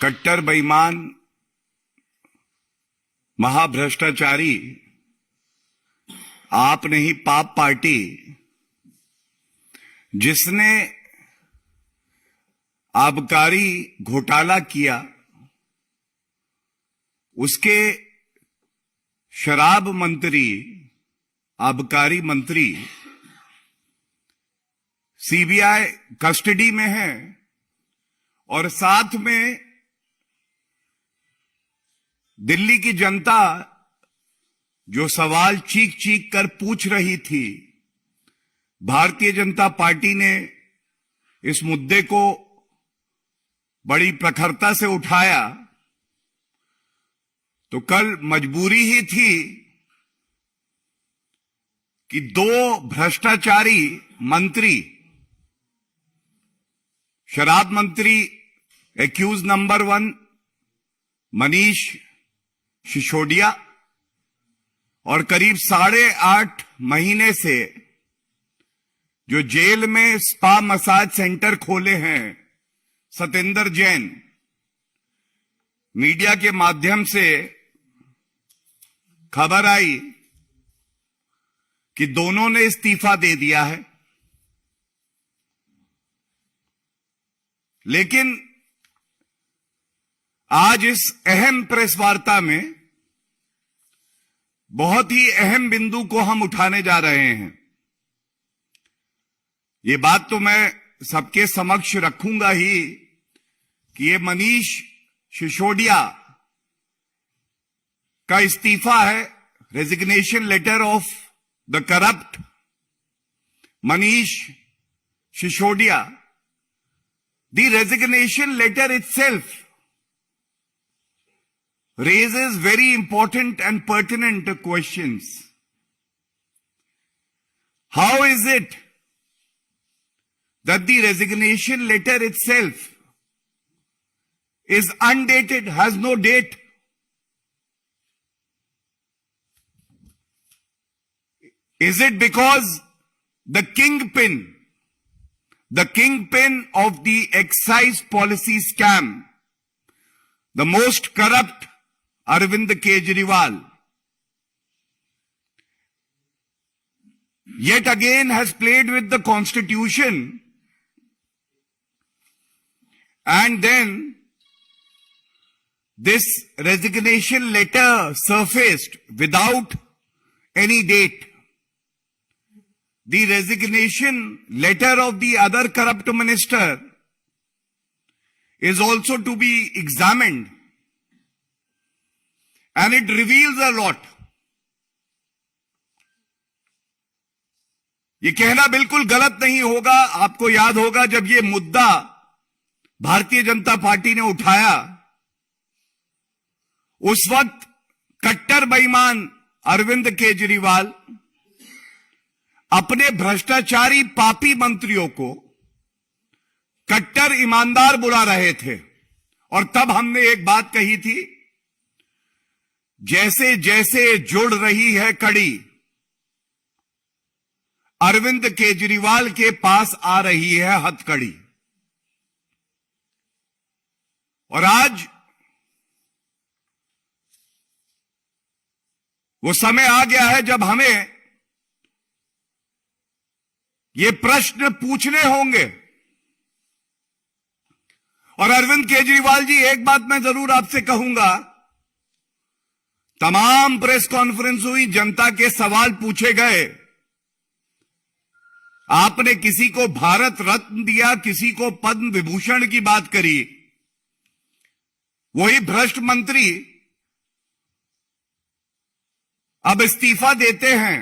कट्टर बेईमान महाभ्रष्टाचारी आप नहीं पाप पार्टी जिसने आबकारी घोटाला किया, उसके शराब मंत्री, आबकारी मंत्री सीबीआई कस्टडी में है और साथ में दिल्ली की जनता जो सवाल चीख चीख कर पूछ रही थी, भारतीय जनता पार्टी ने इस मुद्दे को बड़ी प्रखरता से उठाया। तो कल मजबूरी ही थी कि दो भ्रष्टाचारी मंत्री, शराब मंत्री एक्यूज नंबर 1 मनीष सिसोदिया और करीब 8.5 महीने से जो जेल में स्पा मसाज सेंटर खोले हैं सतेंद्र जैन, मीडिया के माध्यम से खबर आई कि दोनों ने इस्तीफा दे दिया है। लेकिन आज इस अहम प्रेस वार्ता में बहुत ही अहम बिंदु को हम उठाने जा रहे हैं। ये बात तो मैं सबके समक्ष रखूंगा ही कि ये मनीष सिसोदिया का इस्तीफा है, resignation letter of the corrupt Manish Sisodia. The resignation letter itself raises very important and pertinent questions. How is it that the resignation letter itself is undated, has no date? Is it because the kingpin of the excise policy scam, the most corrupt Arvind Kejriwal, yet again has played with the constitution, and then this resignation letter surfaced without any date? The resignation letter of the other corrupt minister is also to be examined, and it reveals a lot. ये कहना बिल्कुल गलत नहीं होगा। आपको याद होगा जब ये मुद्दा भारतीय जनता पार्टी ने उठाया, उस वक्त कट्टर बेईमान अरविंद केजरीवाल अपने भ्रष्टाचारी पापी मंत्रियों को कट्टर ईमानदार बुला रहे थे। और तब हमने एक बात कही थी, जैसे जैसे जुड़ रही है कड़ी, अरविंद केजरीवाल के पास आ रही है हथकड़ी। और आज वो समय आ गया है जब हमें ये प्रश्न पूछने होंगे। और अरविंद केजरीवाल जी, एक बात मैं जरूर आपसे कहूंगा, तमाम प्रेस कॉन्फ्रेंस हुई, जनता के सवाल पूछे गए, आपने किसी को भारत रत्न दिया, किसी को पद्म विभूषण की बात करी, वही भ्रष्ट मंत्री अब इस्तीफा देते हैं।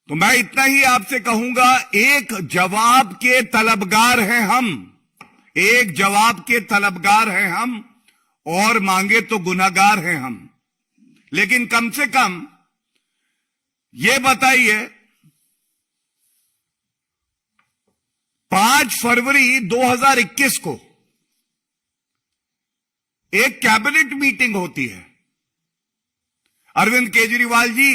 तो मैं इतना ही आपसे कहूंगा, एक जवाब के तलबगार हैं हम, एक जवाब के तलबगार हैं हम, और मांगे तो गुनाहगार हैं हम। लेकिन कम से कम ये बताइए, 5 फरवरी 2021 को एक कैबिनेट मीटिंग होती है। अरविंद केजरीवाल जी,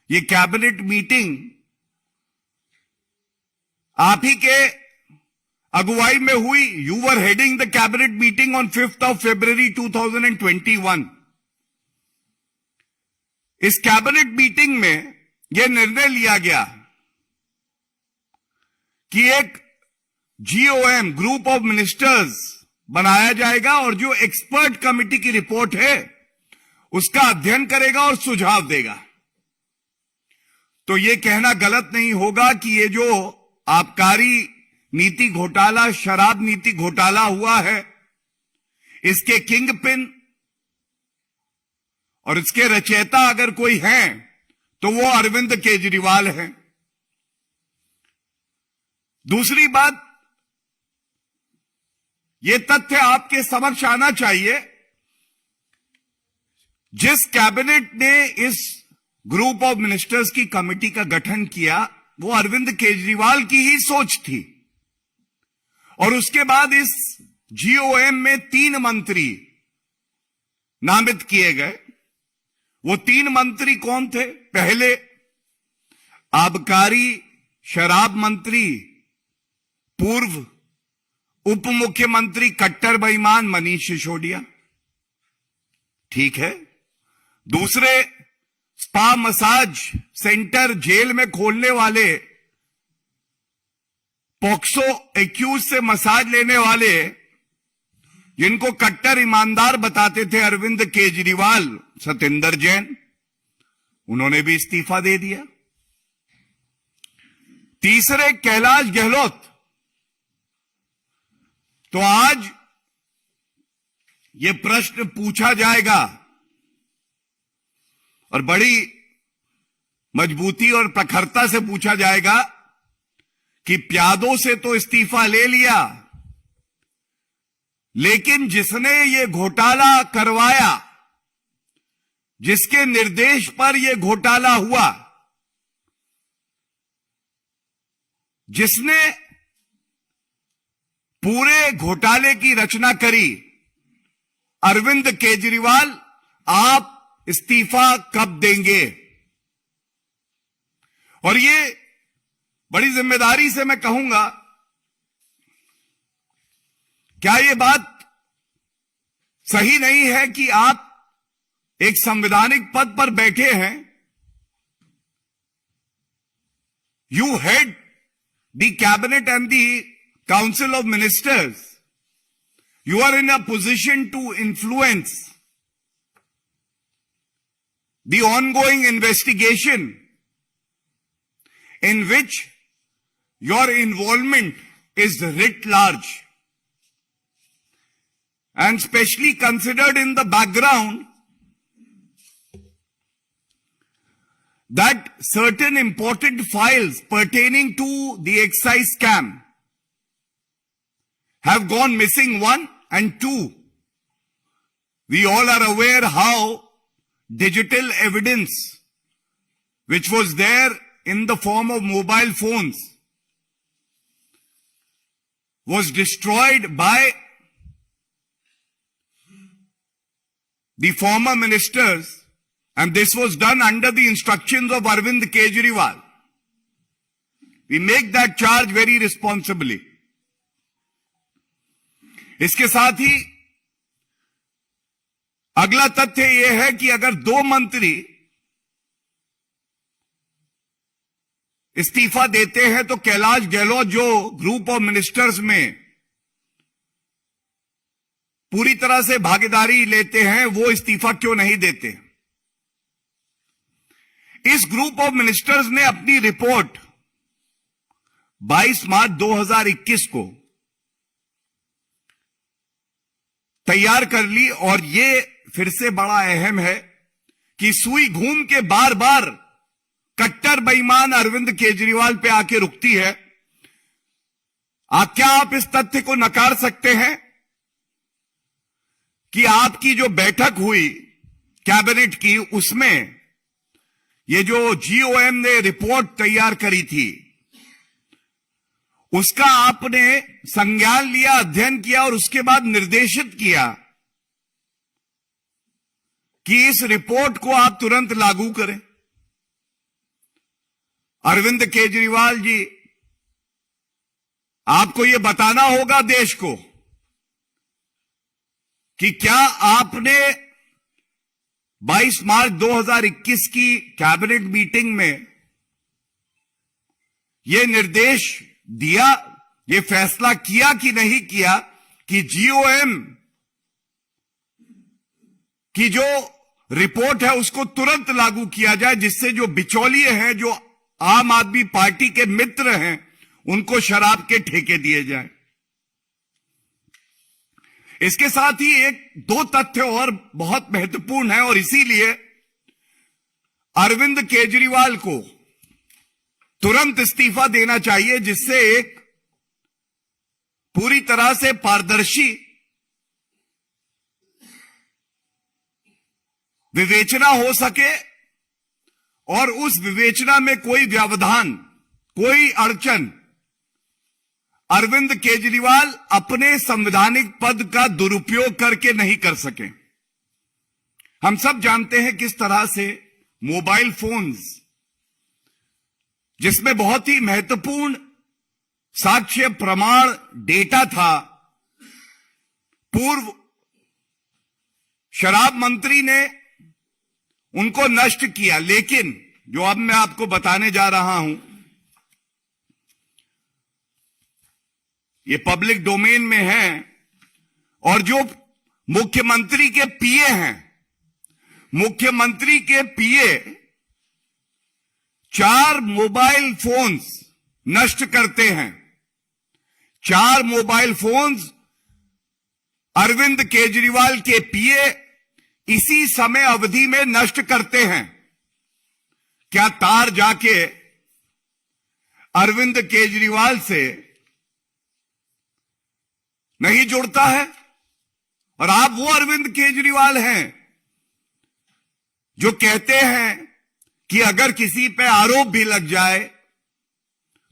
ये कैबिनेट मीटिंग आप ही के अगुवाई में हुई। You were heading the cabinet meeting on 5th of February 2021। इस कैबिनेट मीटिंग में यह निर्णय लिया गया कि एक GOM ग्रुप ऑफ मिनिस्टर्स बनाया जाएगा और जो एक्सपर्ट कमेटी की रिपोर्ट है उसका अध्ययन करेगा और सुझाव देगा। तो यह कहना गलत नहीं होगा कि ये जो आबकारी नीति घोटाला, शराब नीति घोटाला हुआ है, इसके किंग पिन और इसके रचयिता अगर कोई है तो वो अरविंद केजरीवाल है। दूसरी बात, ये तथ्य आपके समक्ष आना चाहिए, जिस कैबिनेट ने इस ग्रुप ऑफ मिनिस्टर्स की कमेटी का गठन किया वो अरविंद केजरीवाल की ही सोच थी। और उसके बाद इस GOM में 3 मंत्री नामित किए गए। वो 3 मंत्री कौन थे? पहले आबकारी शराब मंत्री, पूर्व उप मुख्यमंत्री कट्टर बेईमान मनीष सिसोदिया, ठीक है। दूसरे, स्पा मसाज सेंटर जेल में खोलने वाले, पॉक्सो एक्यूज से मसाज लेने वाले, जिनको कट्टर ईमानदार बताते थे अरविंद केजरीवाल, सत्येंद्र जैन, उन्होंने भी इस्तीफा दे दिया। तीसरे, कैलाश गहलोत। तो आज यह प्रश्न पूछा जाएगा और बड़ी मजबूती और प्रखरता से पूछा जाएगा कि प्यादों से तो इस्तीफा ले लिया, लेकिन जिसने ये घोटाला करवाया, जिसके निर्देश पर यह घोटाला हुआ, जिसने पूरे घोटाले की रचना करी, अरविंद केजरीवाल, आप इस्तीफा कब देंगे? और ये बड़ी जिम्मेदारी से मैं कहूंगा, क्या यह बात सही नहीं है कि आप एक संवैधानिक पद पर बैठे हैं, you head the cabinet and the council of ministers, you are in a position to influence the ongoing investigation in which your involvement is writ large and specially considered in the background that certain important files pertaining to the excise scam have gone missing, 1, and 2, we all are aware how digital evidence, which was there in the form of mobile phones, was destroyed by the former ministers, and this was done under the instructions of Arvind Kejriwal. We make that charge very responsibly. इसके साथ ही अगला तथ्य यह है कि अगर 2 मंत्री इस्तीफा देते हैं तो कैलाश गहलोत, जो ग्रुप ऑफ मिनिस्टर्स में पूरी तरह से भागीदारी लेते हैं, वो इस्तीफा क्यों नहीं देते? इस ग्रुप ऑफ मिनिस्टर्स ने अपनी रिपोर्ट 22 मार्च 2021 को तैयार कर ली, और ये फिर से बड़ा अहम है कि सुई घूम के बार बार कट्टर बेईमान अरविंद केजरीवाल पे आके रुकती है। क्या आप इस तथ्य को नकार सकते हैं कि आपकी जो बैठक हुई कैबिनेट की, उसमें ये जो GOM ने रिपोर्ट तैयार करी थी, उसका आपने संज्ञान लिया, अध्ययन किया और उसके बाद निर्देशित किया कि इस रिपोर्ट को आप तुरंत लागू करें? अरविंद केजरीवाल जी आपको यह बताना होगा देश को कि क्या आपने 22 मार्च 2021 की कैबिनेट मीटिंग में यह निर्देश दिया, यह फैसला किया कि नहीं किया कि जीओएम की जो रिपोर्ट है उसको तुरंत लागू किया जाए, जिससे जो बिचौलिए हैं, जो आम आदमी पार्टी के मित्र हैं, उनको शराब के ठेके दिए जाएं। इसके साथ ही दो तथ्य और बहुत महत्वपूर्ण है और इसीलिए अरविंद केजरीवाल को तुरंत इस्तीफा देना चाहिए, जिससे एक पूरी तरह से पारदर्शी विवेचना हो सके और उस विवेचना में कोई व्यवधान, कोई अड़चन अरविंद केजरीवाल अपने संवैधानिक पद का दुरुपयोग करके नहीं कर सके। हम सब जानते हैं किस तरह से मोबाइल फोन्स, जिसमें बहुत ही महत्वपूर्ण साक्ष्य प्रमाण डेटा था, पूर्व शराब मंत्री ने उनको नष्ट किया। लेकिन जो अब मैं आपको बताने जा रहा हूं, ये पब्लिक डोमेन में है और जो मुख्यमंत्री के पीए हैं, मुख्यमंत्री के पीए 4 मोबाइल फोन्स नष्ट करते हैं। 4 मोबाइल फोन्स अरविंद केजरीवाल के पीए इसी समय अवधि में नष्ट करते हैं। क्या तार जाके अरविंद केजरीवाल से नहीं जुड़ता है? और आप वो अरविंद केजरीवाल हैं जो कहते हैं कि अगर किसी पे आरोप भी लग जाए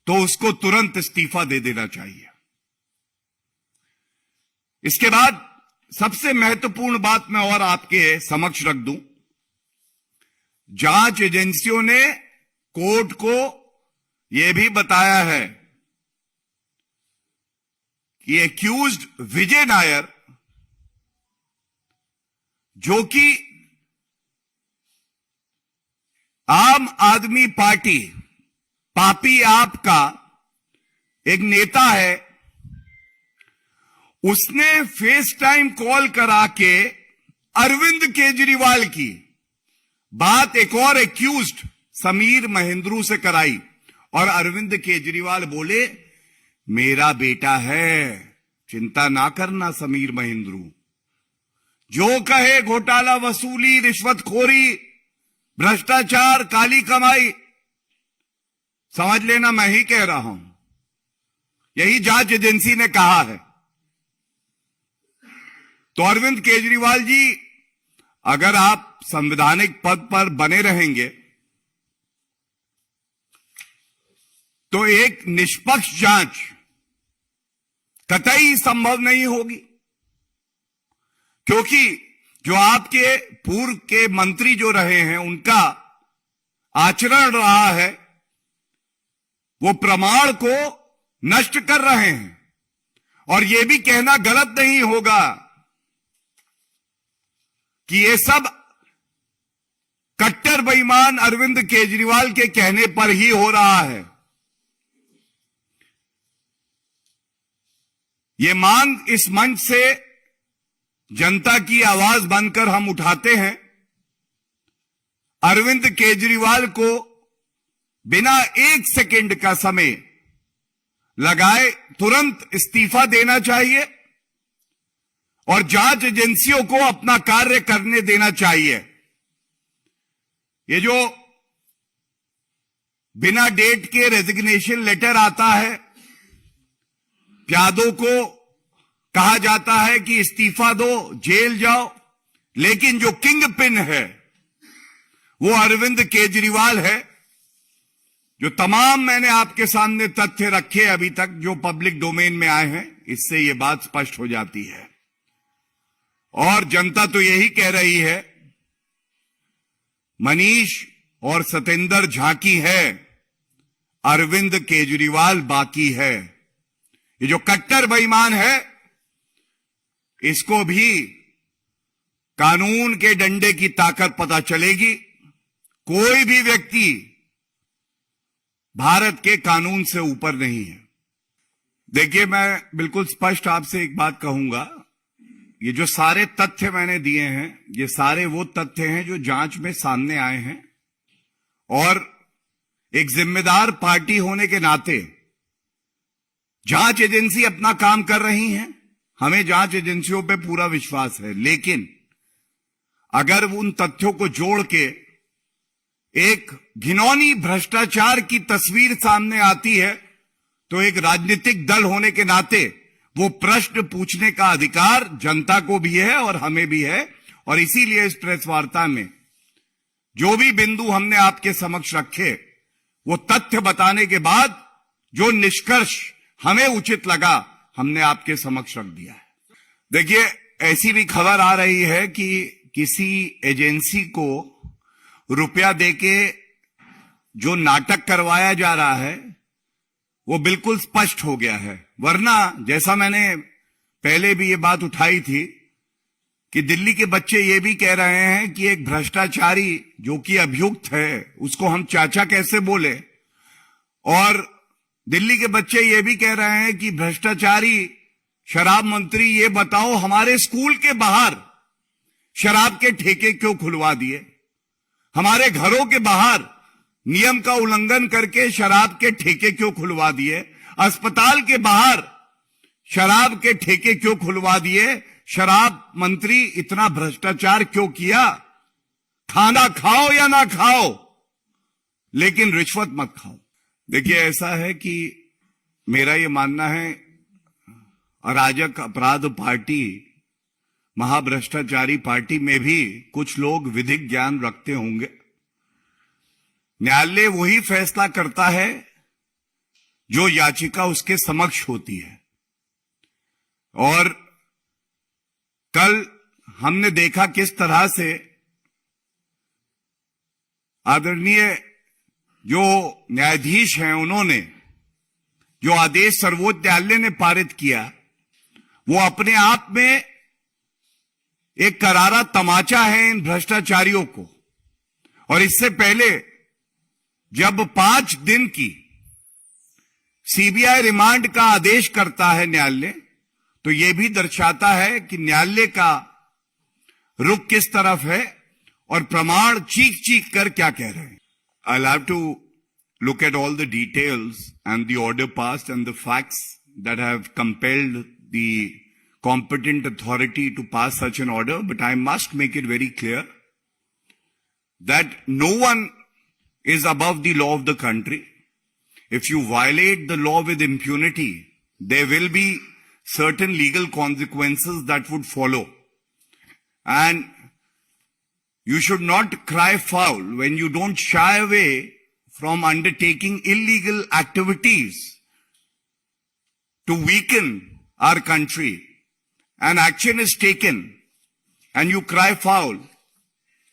तो उसको तुरंत इस्तीफा दे देना चाहिए। इसके बाद सबसे महत्वपूर्ण बात मैं और आपके समक्ष रख दूं, जांच एजेंसियों ने कोर्ट को यह भी बताया है कि एक्यूज्ड विजय नायर, जो कि आम आदमी पार्टी पापी आप का एक नेता है, उसने फेस टाइम कॉल करा के अरविंद केजरीवाल की बात एक और एक्यूज्ड समीर महेंद्रू से कराई और अरविंद केजरीवाल बोले, मेरा बेटा है, चिंता ना करना समीर महेंद्रू, जो कहे घोटाला वसूली, रिश्वतखोरी, भ्रष्टाचार, काली कमाई, समझ लेना मैं ही कह रहा हूं। यही जांच एजेंसी ने कहा है। तो अरविंद केजरीवाल जी, अगर आप संवैधानिक पद पर बने रहेंगे तो एक निष्पक्ष जांच कतई संभव नहीं होगी, क्योंकि जो आपके पूर्व के मंत्री जो रहे हैं उनका आचरण रहा है, वो प्रमाण को नष्ट कर रहे हैं। और यह भी कहना गलत नहीं होगा कि ये सब कट्टर बेईमान अरविंद केजरीवाल के कहने पर ही हो रहा है। ये मांग इस मंच से जनता की आवाज बनकर हम उठाते हैं, अरविंद केजरीवाल को बिना 1 सेकंड का समय लगाए तुरंत इस्तीफा देना चाहिए और जांच एजेंसियों को अपना कार्य करने देना चाहिए। ये जो बिना डेट के रेजिग्नेशन लेटर आता है, प्यादों को कहा जाता है कि इस्तीफा दो, जेल जाओ, लेकिन जो किंग पिन है वो अरविंद केजरीवाल है। जो तमाम मैंने आपके सामने तथ्य रखे अभी तक जो पब्लिक डोमेन में आए हैं, इससे ये बात स्पष्ट हो जाती है। और जनता तो यही कह रही है, मनीष और सतेंद्र झांकी है, अरविंद केजरीवाल बाकी है। ये जो कट्टर बेईमान है, इसको भी कानून के डंडे की ताकत पता चलेगी। कोई भी व्यक्ति भारत के कानून से ऊपर नहीं है। देखिए, मैं बिल्कुल स्पष्ट आपसे एक बात कहूंगा, ये जो सारे तथ्य मैंने दिए हैं, ये सारे वो तथ्य हैं जो जांच में सामने आए हैं, और एक जिम्मेदार पार्टी होने के नाते जांच एजेंसी अपना काम कर रही है। हमें जांच एजेंसियों पे पूरा विश्वास है, लेकिन अगर उन तथ्यों को जोड़ के एक घिनौनी भ्रष्टाचार की तस्वीर सामने आती है, तो एक राजनीतिक दल होने के नाते वो प्रश्न पूछने का अधिकार जनता को भी है और हमें भी है। और इसीलिए इस प्रेस वार्ता में जो भी बिंदु हमने आपके समक्ष रखे, वो तथ्य बताने के बाद जो निष्कर्ष हमें उचित लगा, हमने आपके समक्ष रख दिया है। देखिए, ऐसी भी खबर आ रही है कि किसी एजेंसी को रुपया देके जो नाटक करवाया जा रहा है, वो बिल्कुल स्पष्ट हो गया है। वरना जैसा मैंने पहले भी ये बात उठाई थी कि दिल्ली के बच्चे ये भी कह रहे हैं कि एक भ्रष्टाचारी जो कि अभियुक्त है, उसको हम चाचा कैसे बोले। और दिल्ली के बच्चे ये भी कह रहे हैं कि भ्रष्टाचारी शराब मंत्री, ये बताओ हमारे स्कूल के बाहर शराब के ठेके क्यों खुलवा दिए, हमारे घरों के बाहर नियम का उल्लंघन करके शराब के ठेके क्यों खुलवा दिए, अस्पताल के बाहर शराब के ठेके क्यों खुलवा दिए। शराब मंत्री, इतना भ्रष्टाचार क्यों किया। खाना खाओ या ना खाओ, लेकिन रिश्वत मत खाओ। देखिए, ऐसा है कि मेरा ये मानना है, अराजक अपराध पार्टी, महाभ्रष्टाचारी पार्टी में भी कुछ लोग विधिक ज्ञान रखते होंगे। न्यायालय वही फैसला करता है जो याचिका उसके समक्ष होती है। और कल हमने देखा किस तरह से आदरणीय जो न्यायाधीश हैं, उन्होंने जो आदेश सर्वोच्च न्यायालय ने पारित किया, वो अपने आप में एक करारा तमाचा है इन भ्रष्टाचारियों को। और इससे पहले जब 5 दिन की सीबीआई रिमांड का आदेश करता है न्यायालय, तो यह भी दर्शाता है कि न्यायालय का रुख किस तरफ है और प्रमाण चीख चीख कर क्या कह रहे हैं। I'll have to look at all the details and the order passed and the facts that have compelled the competent authority to pass such an order, but I must make it very clear that no one is above the law of the country. If you violate the law with impunity, there will be certain legal consequences that would follow. And you should not cry foul when you don't shy away from undertaking illegal activities to weaken our country. An action is taken and you cry foul.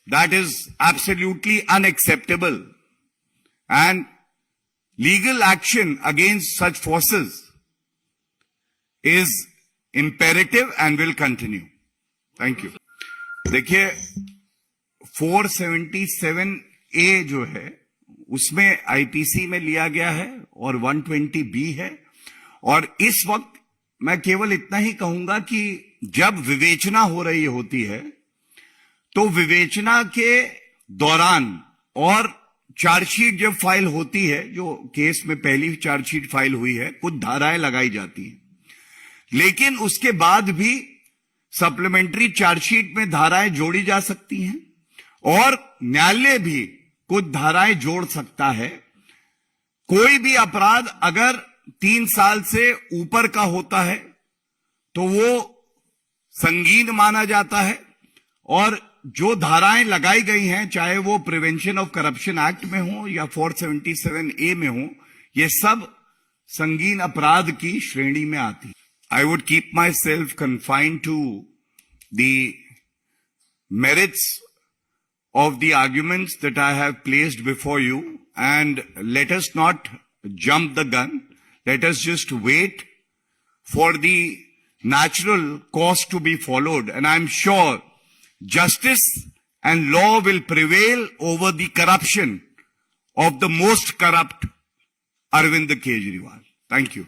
That is absolutely unacceptable. And legal action against such forces is imperative and will continue. Thank you. देखिए, 477A जो है उसमें IPC में लिया गया है और 120B है। और इस वक्त मैं केवल इतना ही कहूंगा कि जब विवेचना हो रही होती है, तो विवेचना के दौरान और चार्जशीट जब फाइल होती है, जो केस में पहली चार्जशीट फाइल हुई है, कुछ धाराएं लगाई जाती हैं, लेकिन उसके बाद भी सप्लीमेंट्री चार्जशीट में धाराएं जोड़ी जा सकती हैं और न्यायालय भी कुछ धाराएं जोड़ सकता है। कोई भी अपराध अगर 3 साल से ऊपर का होता है तो वो संगीन माना जाता है, और जो धाराएं लगाई गई हैं, चाहे वो प्रिवेंशन ऑफ करप्शन एक्ट में हो या 477A में हो, ये सब संगीन अपराध की श्रेणी में आती है। I would keep myself confined to the merits of the arguments that I have placed before you, and let us not jump the gun. Let us just wait for the natural course to be followed. And I'm sure justice and law will prevail over the corruption of the most corrupt Arvind Kejriwal. Thank you.